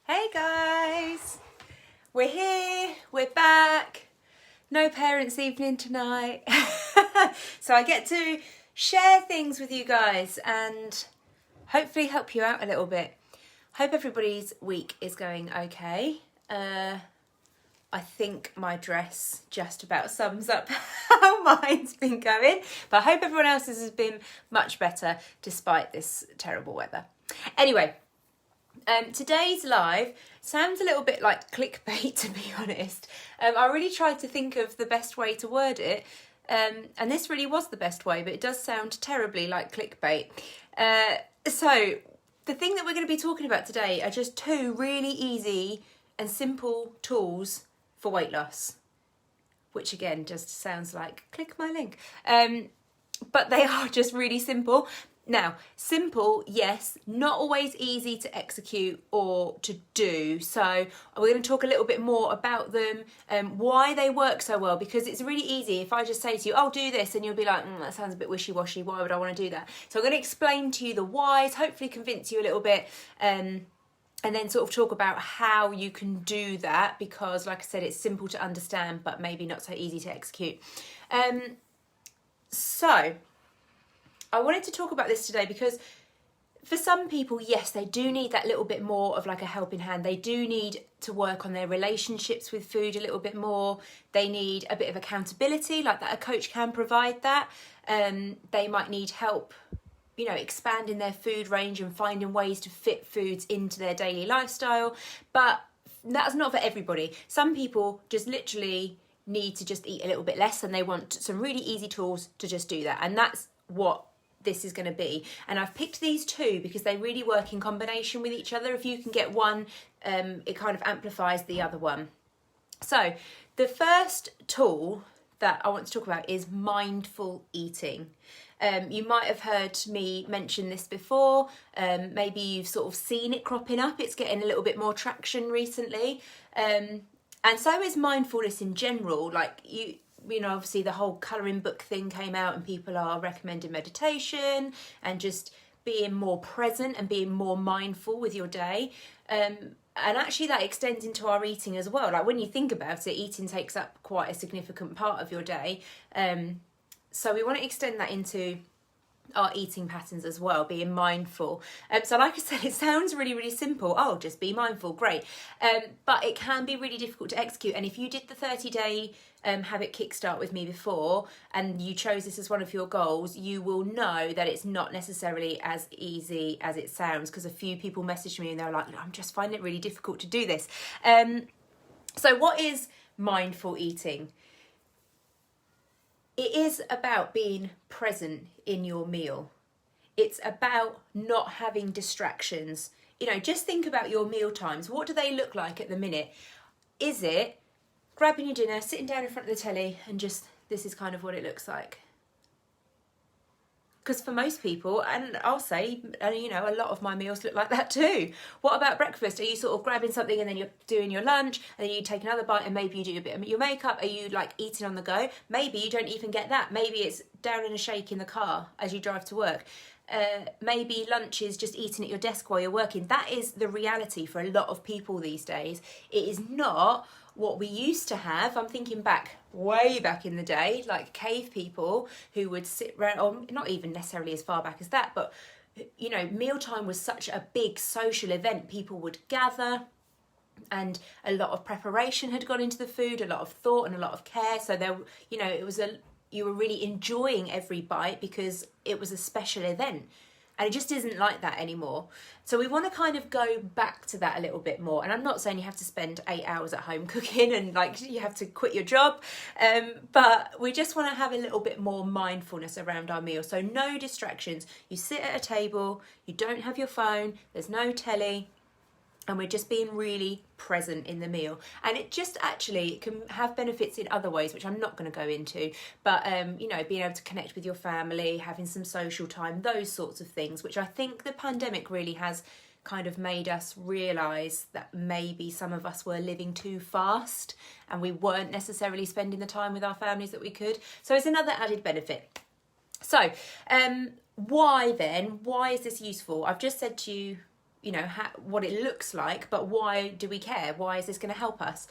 Hey guys, we're here, we're back. No parents' evening tonight. So I get to share things with you guys and hopefully help you out a little bit. Hope everybody's week is going okay. I think my dress just about sums up how mine's been going, but I hope everyone else's has been much better despite this terrible weather. Anyway, today's live sounds a little bit like clickbait, to be honest. I really tried to think of the best way to word it, and this really was the best way, but it does sound terribly like clickbait. So the thing that we're going to be talking about today are just two really easy and simple tools for weight loss, which again just sounds like click my link. But they are just really simple. Now, simple, yes, not always easy to execute or to do. So we're going to talk a little bit more about them, why they work so well, because it's really easy if I just say to you, oh, do this, and you'll be like, that sounds a bit wishy-washy, why would I want to do that? So I'm going to explain to you the whys, hopefully convince you a little bit, and then sort of talk about how you can do that, because like I said, it's simple to understand, but maybe not so easy to execute. So I wanted to talk about this today because for some people, yes, they do need that little bit more of like a helping hand. They do need to work on their relationships with food a little bit more. They need a bit of accountability, like that a coach can provide that. They might need help, expanding their food range and finding ways to fit foods into their daily lifestyle. But that's not for everybody. Some people just literally need to just eat a little bit less, and they want some really easy tools to just do that. And that's what this is going to be. And I've picked these two because they really work in combination with each other. If you can get one, it kind of amplifies the other one. So the first tool that I want to talk about is mindful eating. You might have heard me mention this before. Maybe you've sort of seen it cropping up. It's getting a little bit more traction recently. And so is mindfulness in general. Like obviously the whole colouring book thing came out and people are recommending meditation and just being more present and being more mindful with your day. And actually that extends into our eating as well. Like when you think about it, eating takes up quite a significant part of your day. So we want to extend that into our eating patterns as well, being mindful. So like I said, it sounds really, really simple. Oh, just be mindful, great. But it can be really difficult to execute. And if you did the 30-day habit kickstart with me before and you chose this as one of your goals, you will know that it's not necessarily as easy as it sounds, because a few people messaged me and they're like, I'm just finding it really difficult to do this. So what is mindful eating? It is about being present in your meal. It's about not having distractions. Just think about your meal times. What do they look like at the minute? Is it grabbing your dinner, sitting down in front of the telly, and just, this is kind of what it looks like? Because for most people, and I'll say, a lot of my meals look like that too. What about breakfast? Are you sort of grabbing something and then you're doing your lunch and then you take another bite and maybe you do a bit of your makeup? Are you like eating on the go? Maybe you don't even get that. Maybe it's down in a shake in the car as you drive to work. Maybe lunch is just eating at your desk while you're working. That is the reality for a lot of people these days. It is not what we used to have. I'm thinking back, way back in the day, like cave people who would sit around, or not even necessarily as far back as that, but mealtime was such a big social event. People would gather and a lot of preparation had gone into the food, a lot of thought and a lot of care. So there, you were really enjoying every bite because it was a special event. And it just isn't like that anymore. So we want to kind of go back to that a little bit more. And I'm not saying you have to spend 8 hours at home cooking and like you have to quit your job. But we just want to have a little bit more mindfulness around our meal. So no distractions. You sit at a table, you don't have your phone, there's no telly. And we're just being really present in the meal. And it just actually can have benefits in other ways, which I'm not going to go into. But, being able to connect with your family, having some social time, those sorts of things, which I think the pandemic really has kind of made us realise that maybe some of us were living too fast and we weren't necessarily spending the time with our families that we could. So it's another added benefit. So why then? Why is this useful? I've just said to you, you know, what it looks like, but why do we care? Why is this going to help us?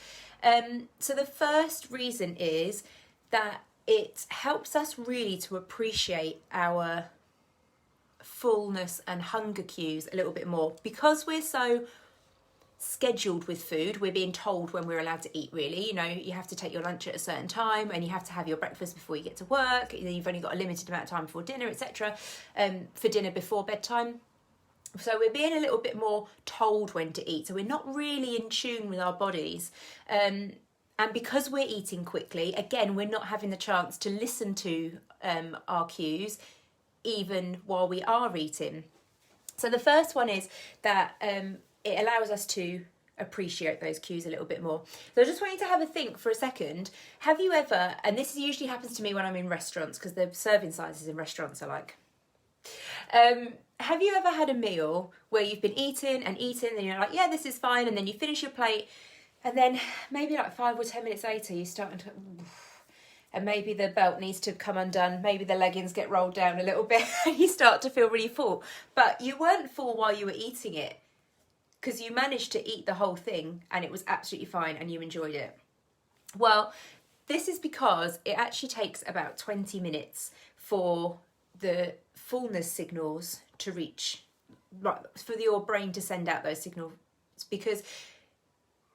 So the first reason is that it helps us really to appreciate our fullness and hunger cues a little bit more. Because we're so scheduled with food, we're being told when we're allowed to eat, really. You know, you have to take your lunch at a certain time, and you have to have your breakfast before you get to work. You've only got a limited amount of time before dinner, etc. For dinner before bedtime. So we're being a little bit more told when to eat. So we're not really in tune with our bodies. And because we're eating quickly, again, we're not having the chance to listen to our cues even while we are eating. So the first one is that it allows us to appreciate those cues a little bit more. So I just want you to have a think for a second. Have you ever, and this usually happens to me when I'm in restaurants, because the serving sizes in restaurants are like, have you ever had a meal where you've been eating and you're like, yeah, this is fine, and then you finish your plate, and then maybe like 5 or 10 minutes later you're starting to, and maybe the belt needs to come undone, maybe the leggings get rolled down a little bit, and you start to feel really full. But you weren't full while you were eating it, because you managed to eat the whole thing and it was absolutely fine and you enjoyed it. Well, this is because it actually takes about 20 minutes for the fullness signals to reach, right, for your brain to send out those signals, because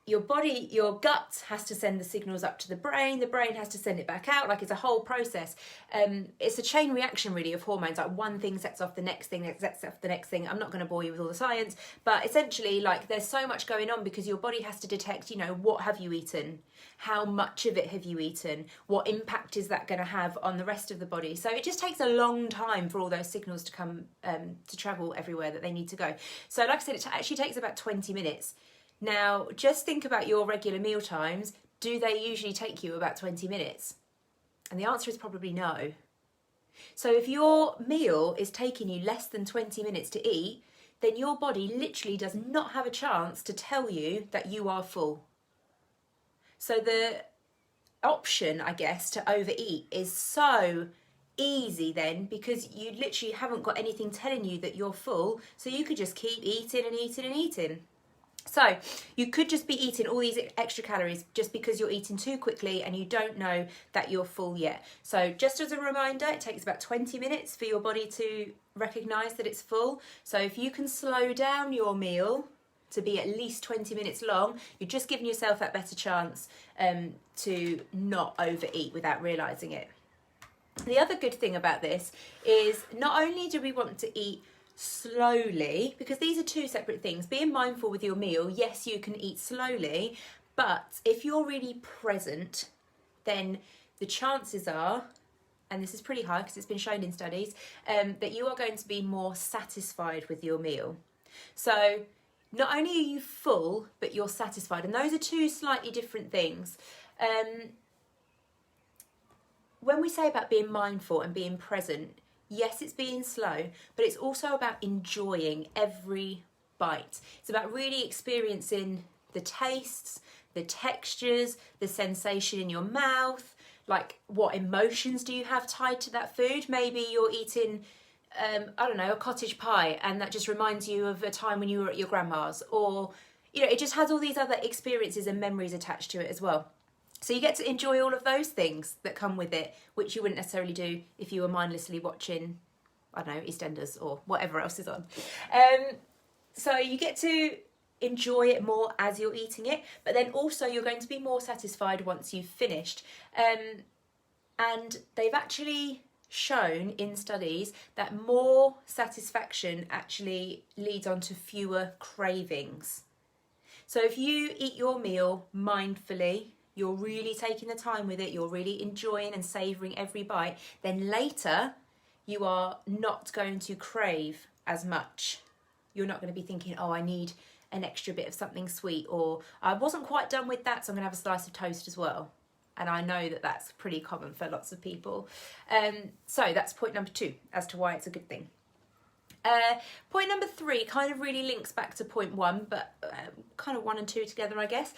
your body, your gut has to send the signals up to the brain has to send it back out. Like, it's a whole process. It's a chain reaction really of hormones. Like, one thing sets off the next thing, that sets off the next thing. I'm not going to bore you with all the science, but essentially, like, there's so much going on because your body has to detect, you know, what have you eaten? How much of it have you eaten? What impact is that going to have on the rest of the body? So it just takes a long time for all those signals to come, to travel everywhere that they need to go. So like I said, it actually takes about 20 minutes. Now, just think about your regular meal times. Do they usually take you about 20 minutes? And the answer is probably no. So if your meal is taking you less than 20 minutes to eat, then your body literally does not have a chance to tell you that you are full. So the option, I guess, to overeat is so easy then, because you literally haven't got anything telling you that you're full, so you could just keep eating and eating and eating. So you could just be eating all these extra calories just because you're eating too quickly and you don't know that you're full yet. So just as a reminder, it takes about 20 minutes for your body to recognise that it's full. So if you can slow down your meal to be at least 20 minutes long, you're just giving yourself that better chance to not overeat without realising it. The other good thing about this is not only do we want to eat slowly, because these are two separate things. Being mindful with your meal, yes, you can eat slowly, but if you're really present, then the chances are, and this is pretty high because it's been shown in studies, that you are going to be more satisfied with your meal. So not only are you full, but you're satisfied, and those are two slightly different things. When we say about being mindful and being present, yes, it's being slow, but it's also about enjoying every bite. It's about really experiencing the tastes, the textures, the sensation in your mouth, like what emotions do you have tied to that food? Maybe you're eating, I don't know, a cottage pie, and that just reminds you of a time when you were at your grandma's, or, you know, it just has all these other experiences and memories attached to it as well. So you get to enjoy all of those things that come with it, which you wouldn't necessarily do if you were mindlessly watching, I don't know, EastEnders or whatever else is on. So you get to enjoy it more as you're eating it, but then also you're going to be more satisfied once you've finished. And they've actually shown in studies that more satisfaction actually leads on to fewer cravings. So if you eat your meal mindfully, you're really taking the time with it, you're really enjoying and savouring every bite, then later you are not going to crave as much. You're not going to be thinking, oh, I need an extra bit of something sweet, or I wasn't quite done with that, so I'm going to have a slice of toast as well. And I know that that's pretty common for lots of people. So that's point number 2 as to why it's a good thing. Point number 3 kind of really links back to point 1, but kind of 1 and 2 together, I guess.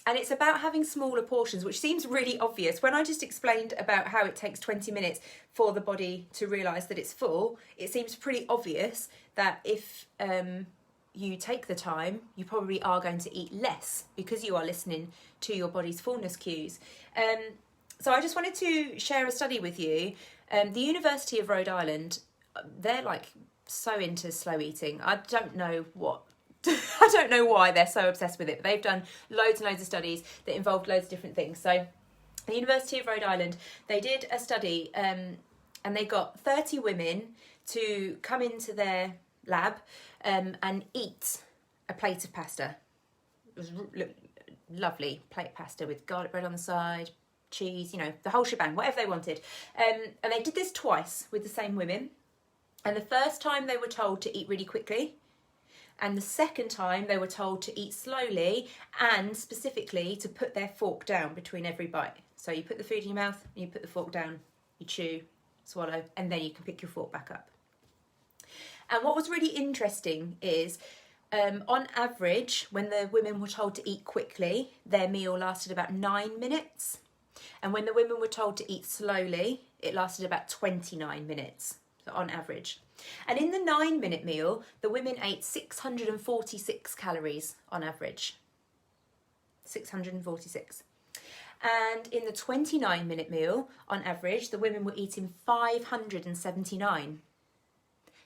And it's about having smaller portions, which seems really obvious. When I just explained about how it takes 20 minutes for the body to realise that it's full, it seems pretty obvious that if you take the time, you probably are going to eat less because you are listening to your body's fullness cues. So I just wanted to share a study with you. The University of Rhode Island, they're like so into slow eating. I don't know what. I don't know why they're so obsessed with it, but they've done loads and loads of studies that involved loads of different things. So the University of Rhode Island, they did a study and they got 30 women to come into their lab and eat a plate of pasta. It was lovely plate pasta with garlic bread on the side, cheese, you know, the whole shebang, whatever they wanted. And they did this twice with the same women. And the first time they were told to eat really quickly. And the second time they were told to eat slowly and specifically to put their fork down between every bite. So you put the food in your mouth and you put the fork down, you chew, swallow, and then you can pick your fork back up. And what was really interesting is on average, when the women were told to eat quickly, their meal lasted about 9 minutes. And when the women were told to eat slowly, it lasted about 29 minutes, so on average. And in the 9-minute meal, the women ate 646 calories on average. 646. And in the 29-minute meal, on average, the women were eating 579.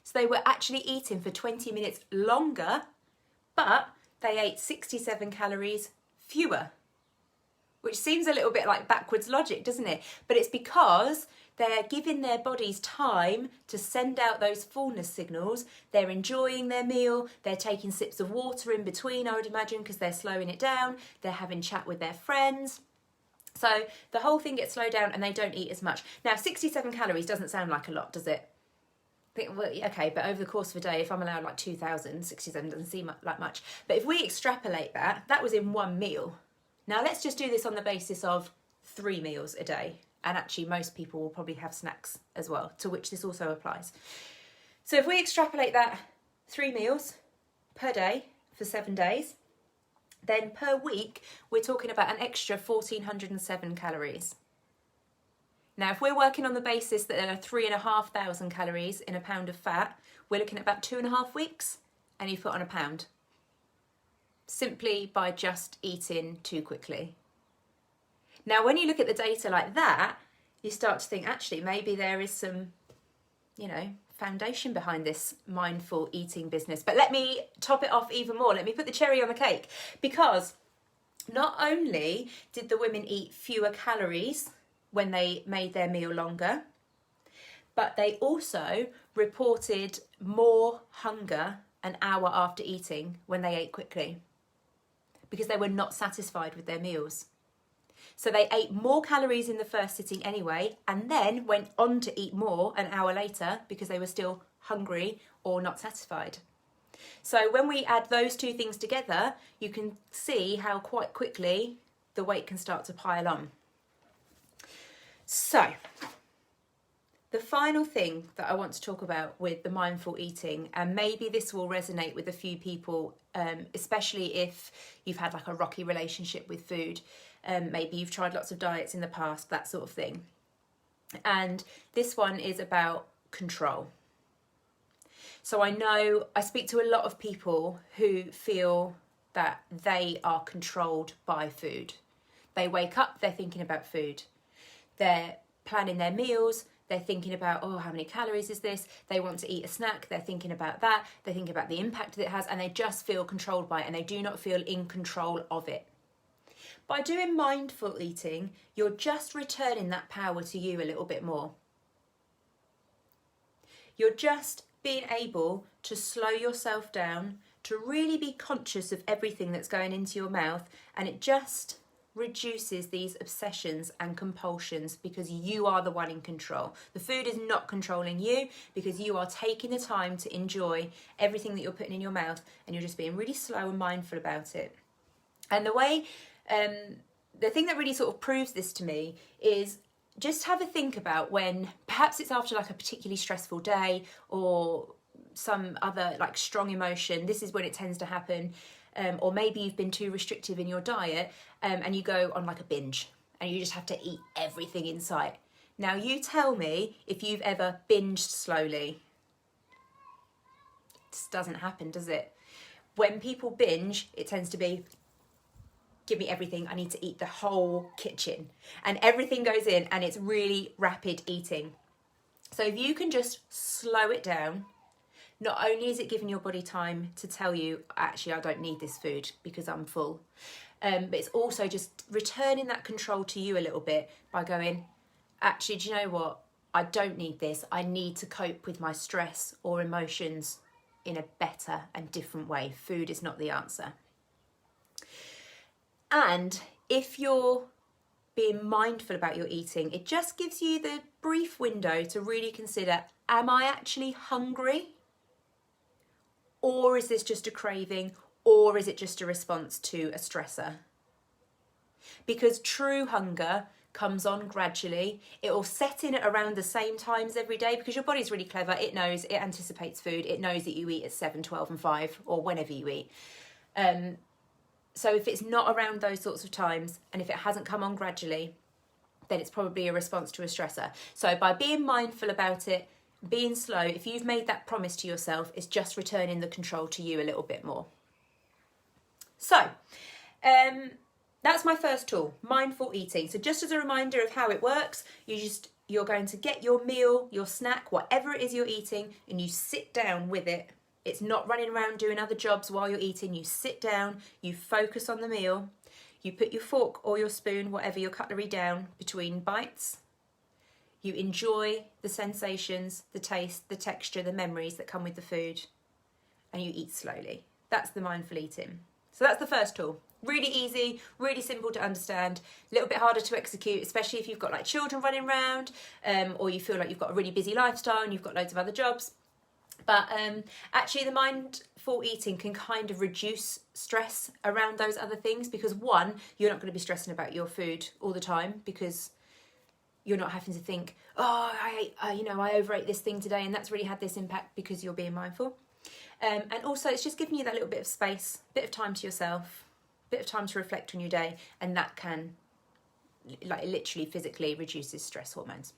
So they were actually eating for 20 minutes longer, but they ate 67 calories fewer. Which seems a little bit like backwards logic, doesn't it? But it's because they're giving their bodies time to send out those fullness signals. They're enjoying their meal. They're taking sips of water in between, I would imagine, because they're slowing it down. They're having chat with their friends. So the whole thing gets slowed down and they don't eat as much. Now, 67 calories doesn't sound like a lot, does it? Think, well, okay, but over the course of a day, if I'm allowed like 2,000, 67 doesn't seem like much. But if we extrapolate that, that was in one meal. Now let's just do this on the basis of 3 meals a day. And actually most people will probably have snacks as well, to which this also applies. So if we extrapolate that 3 meals per day for 7 days, then per week, we're talking about an extra 1,407 calories. Now, if we're working on the basis that there are 3,500 calories in a pound of fat, we're looking at about 2.5 weeks and you've put on a pound. Simply by just eating too quickly. Now, when you look at the data like that, you start to think, actually, maybe there is some, you know, foundation behind this mindful eating business. But let me top it off even more. Let me put the cherry on the cake. Because not only did the women eat fewer calories when they made their meal longer, but they also reported more hunger an hour after eating when they ate quickly, because they were not satisfied with their meals. So they ate more calories in the first sitting anyway, and then went on to eat more an hour later because they were still hungry or not satisfied. So when we add those two things together, you can see how quite quickly the weight can start to pile on. So the final thing that I want to talk about with the mindful eating, and maybe this will resonate with a few people, especially if you've had like a rocky relationship with food, maybe you've tried lots of diets in the past, that sort of thing. And this one is about control. So I know I speak to a lot of people who feel that they are controlled by food. They wake up, they're thinking about food. They're planning their meals, they're thinking about, oh, how many calories is this? They want to eat a snack, they're thinking about that, they think about the impact that it has, and they just feel controlled by it, and they do not feel in control of it. By doing mindful eating, you're just returning that power to you a little bit more. You're just being able to slow yourself down, to really be conscious of everything that's going into your mouth, and it just reduces these obsessions and compulsions because you are the one in control. The food is not controlling you because you are taking the time to enjoy everything that you're putting in your mouth, and you're just being really slow and mindful about it. And the way, the thing that really sort of proves this to me is just have a think about when perhaps it's after like a particularly stressful day or some other like strong emotion. This is when it tends to happen. Or maybe you've been too restrictive in your diet and you go on like a binge and you just have to eat everything in sight. Now you tell me if you've ever binged slowly. This doesn't happen, does it? When people binge, it tends to be, give me everything, I need to eat the whole kitchen. And everything goes in and it's really rapid eating. So if you can just slow it down, not only is it giving your body time to tell you, actually, I don't need this food because I'm full, but it's also just returning that control to you a little bit by going, actually, do you know what? I don't need this. I need to cope with my stress or emotions in a better and different way. Food is not the answer. And if you're being mindful about your eating, it just gives you the brief window to really consider, am I actually hungry? Or is this just a craving? Or is it just a response to a stressor? Because true hunger comes on gradually. It will set in at around the same times every day because your body's really clever. It knows, it anticipates food. It knows that you eat at 7, 12 and 5 or whenever you eat. So if it's not around those sorts of times and if it hasn't come on gradually, then it's probably a response to a stressor. So by being mindful about it, being slow, if you've made that promise to yourself, it's just returning the control to you a little bit more. So that's my first tool, mindful eating. So just as a reminder of how it works, you're going to get your meal, your snack, whatever it is you're eating, and you sit down with it. It's not running around doing other jobs while you're eating. You sit down, you focus on the meal, you put your fork or your spoon, whatever your cutlery, down between bites. You enjoy the sensations, the taste, the texture, the memories that come with the food, and you eat slowly. That's the mindful eating. So that's the first tool. Really easy, really simple to understand, a little bit harder to execute, especially if you've got like children running around, or you feel like you've got a really busy lifestyle and you've got loads of other jobs. But actually the mindful eating can kind of reduce stress around those other things because one, you're not going to be stressing about your food all the time because you're not having to think, oh, I overate this thing today and that's really had this impact because you're being mindful. And also it's just giving you that little bit of space, bit of time to yourself, bit of time to reflect on your day, and that can like literally physically reduces stress hormones.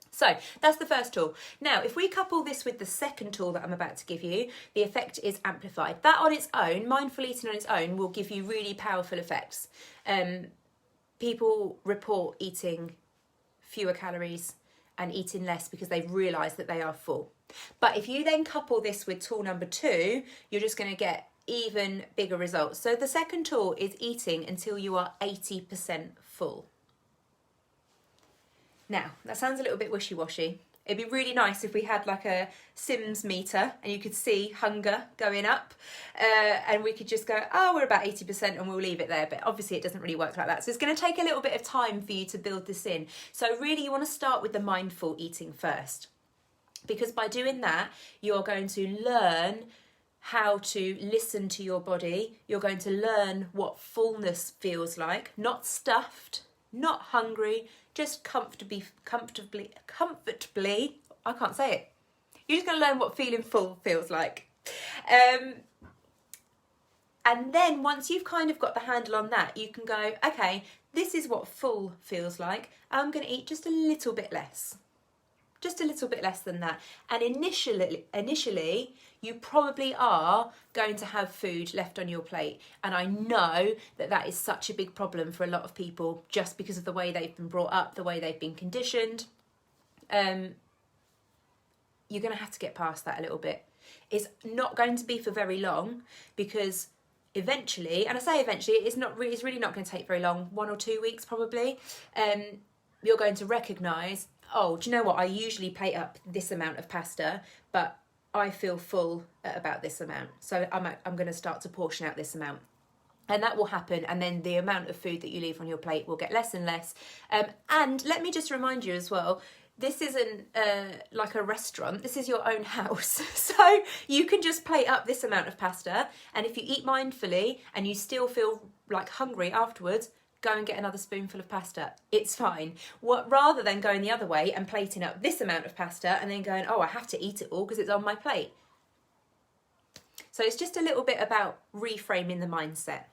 So that's the first tool. Now, if we couple this with the second tool that I'm about to give you, the effect is amplified. That on its own, mindful eating on its own, will give you really powerful effects. People report eating fewer calories and eating less because they've realised that they are full. But if you then couple this with tool number 2, you're just going to get even bigger results. So the second tool is eating until you are 80% full. Now, that sounds a little bit wishy-washy. It'd be really nice if we had like a Sims meter and you could see hunger going up and we could just go, oh, we're about 80% and we'll leave it there. But obviously it doesn't really work like that. So it's going to take a little bit of time for you to build this in. So really you want to start with the mindful eating first, because by doing that, you're going to learn how to listen to your body. You're going to learn what fullness feels like, not stuffed, not hungry, just comfortably, I can't say it. You're just going to learn what feeling full feels like. And then once you've kind of got the handle on that, you can go, okay, this is what full feels like. I'm going to eat just a little bit less. Just a little bit less than that. And initially, you probably are going to have food left on your plate. And I know that that is such a big problem for a lot of people just because of the way they've been brought up, the way they've been conditioned. You're going to have to get past that a little bit. It's not going to be for very long because eventually, and I say eventually, it's really not going to take very long, 1 or 2 weeks probably, you're going to recognise, oh, do you know what? I usually plate up this amount of pasta, but I feel full at about this amount. So I'm going to start to portion out this amount. And that will happen. And then the amount of food that you leave on your plate will get less and less. And let me just remind you as well, this isn't like a restaurant. This is your own house. So you can just plate up this amount of pasta. And if you eat mindfully and you still feel like hungry afterwards, go and get another spoonful of pasta. It's fine. Rather than going the other way and plating up this amount of pasta and then going, oh, I have to eat it all because it's on my plate. So it's just a little bit about reframing the mindset.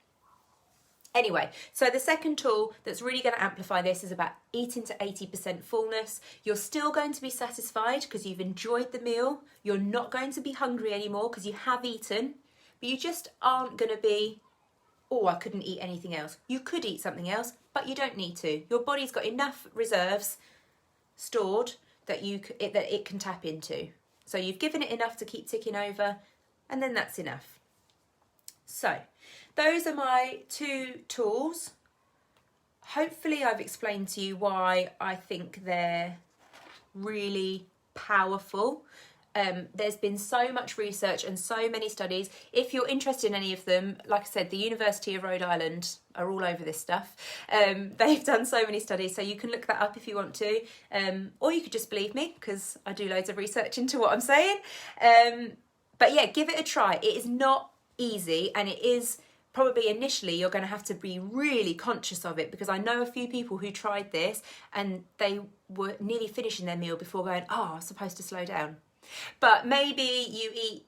Anyway, so the second tool that's really going to amplify this is about eating to 80% fullness. You're still going to be satisfied because you've enjoyed the meal. You're not going to be hungry anymore because you have eaten, but you just aren't going to be, oh, I couldn't eat anything else. You could eat something else, but you don't need to. Your body's got enough reserves stored that it can tap into. So you've given it enough to keep ticking over, and then that's enough. So those are my 2 tools. Hopefully I've explained to you why I think they're really powerful. There's been so much research and so many studies. If you're interested in any of them, like I said, the University of Rhode Island are all over this stuff. They've done so many studies, so you can look that up if you want to. Or you could just believe me, because I do loads of research into what I'm saying. But yeah, give it a try. It is not easy, and it is probably initially you're going to have to be really conscious of it, because I know a few people who tried this and they were nearly finishing their meal before going, oh, I was supposed to slow down. But maybe you eat,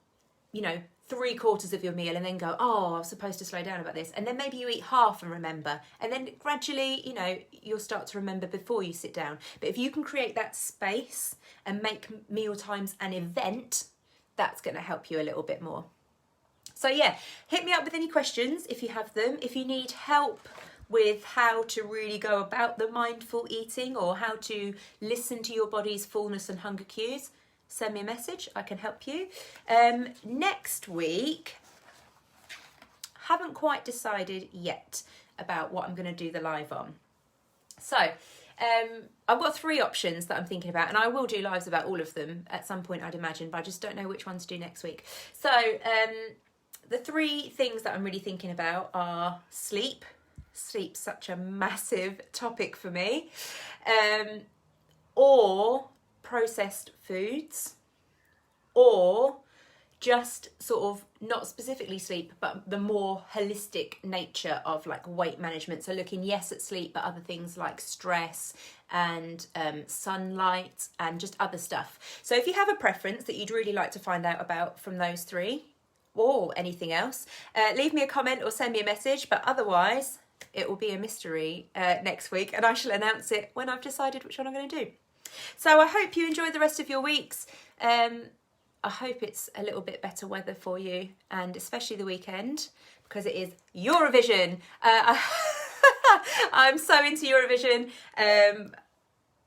3/4 of your meal and then go, oh, I was supposed to slow down about this. And then maybe you eat half and remember. And then gradually, you'll start to remember before you sit down. But if you can create that space and make meal times an event, that's going to help you a little bit more. So yeah, hit me up with any questions if you have them. If you need help with how to really go about the mindful eating, or how to listen to your body's fullness and hunger cues, send me a message. I can help you. Next week, haven't quite decided yet about what I'm going to do the live on. So I've got 3 options that I'm thinking about, and I will do lives about all of them at some point, I'd imagine, but I just don't know which one to do next week. So the 3 things that I'm really thinking about are sleep. Sleep's such a massive topic for me. Or processed foods, or just sort of not specifically sleep, but the more holistic nature of like weight management. So looking, yes, at sleep, but other things like stress and sunlight and just other stuff. So if you have a preference that you'd really like to find out about from those 3, or anything else, leave me a comment or send me a message. But otherwise, it will be a mystery next week, and I shall announce it when I've decided which one I'm going to do. So I hope you enjoy the rest of your weeks. I hope it's a little bit better weather for you, and especially the weekend, because it is Eurovision. I'm so into Eurovision.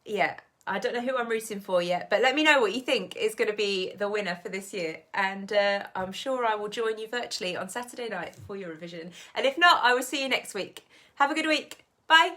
Yeah, I don't know who I'm rooting for yet, but let me know what you think is going to be the winner for this year. And I'm sure I will join you virtually on Saturday night for Eurovision. And if not, I will see you next week. Have a good week. Bye.